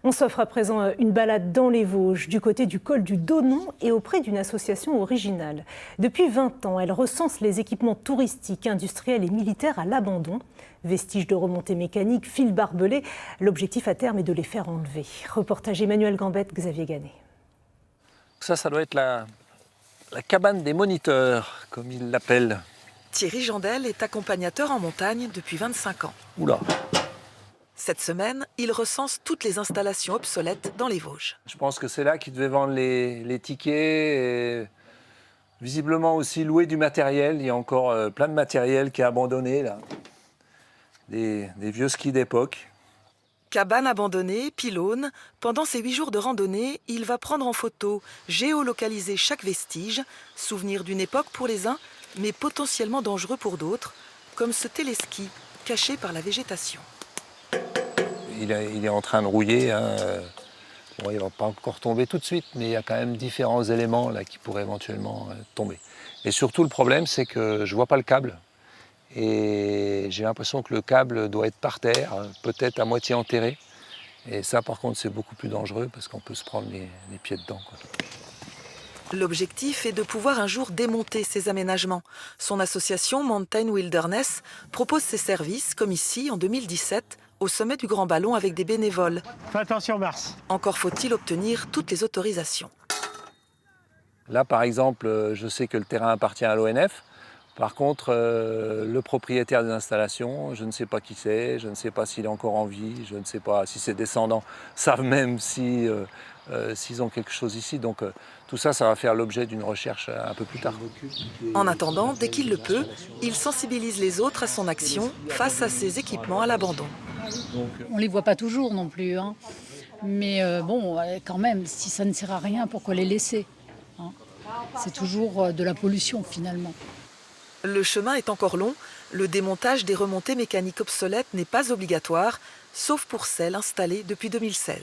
On s'offre à présent une balade dans les Vosges, du côté du col du Donon et auprès d'une association originale. Depuis 20 ans, elle recense les équipements touristiques, industriels et militaires à l'abandon. Vestiges de remontées mécaniques, fils barbelés, l'objectif à terme est de les faire enlever. Reportage Emmanuel Gambette, Xavier Gannet. Ça doit être la cabane des moniteurs, comme ils l'appellent. Thierry Jandel est accompagnateur en montagne depuis 25 ans. Oula! Cette semaine, il recense toutes les installations obsolètes dans les Vosges. Je pense que c'est là qu'ils devaient vendre les tickets et visiblement aussi louer du matériel. Il y a encore plein de matériel qui est abandonné là. Des vieux skis d'époque. Cabane abandonnée, pylône. Pendant ces 8 jours de randonnée, il va prendre en photo, géolocaliser chaque vestige, souvenir d'une époque pour les uns, mais potentiellement dangereux pour d'autres, comme ce téléski caché par la végétation. Il est en train de rouiller. Hein. Bon, il ne va pas encore tomber tout de suite, mais il y a quand même différents éléments là, qui pourraient éventuellement tomber. Et surtout, le problème, c'est que je ne vois pas le câble. Et j'ai l'impression que le câble doit être par terre, peut-être à moitié enterré. Et ça, par contre, c'est beaucoup plus dangereux parce qu'on peut se prendre les pieds dedans, quoi. L'objectif est de pouvoir un jour démonter ces aménagements. Son association Mountain Wilderness propose ses services, comme ici, en 2017, au sommet du Grand Ballon avec des bénévoles. Fais attention, Mars. Encore faut-il obtenir toutes les autorisations. Là, par exemple, je sais que le terrain appartient à l'ONF. Par contre, le propriétaire des installations, je ne sais pas qui c'est, je ne sais pas s'il est encore en vie, je ne sais pas si ses descendants savent même s'ils ont quelque chose ici. Donc tout ça, ça va faire l'objet d'une recherche un peu plus tard. En attendant, dès qu'il le peut, il sensibilise les autres à son action face à ces équipements à l'abandon. On ne les voit pas toujours non plus, hein. Mais quand même, si ça ne sert à rien, pourquoi les laisser, hein? C'est toujours de la pollution finalement. Le chemin est encore long, le démontage des remontées mécaniques obsolètes n'est pas obligatoire, sauf pour celles installées depuis 2016.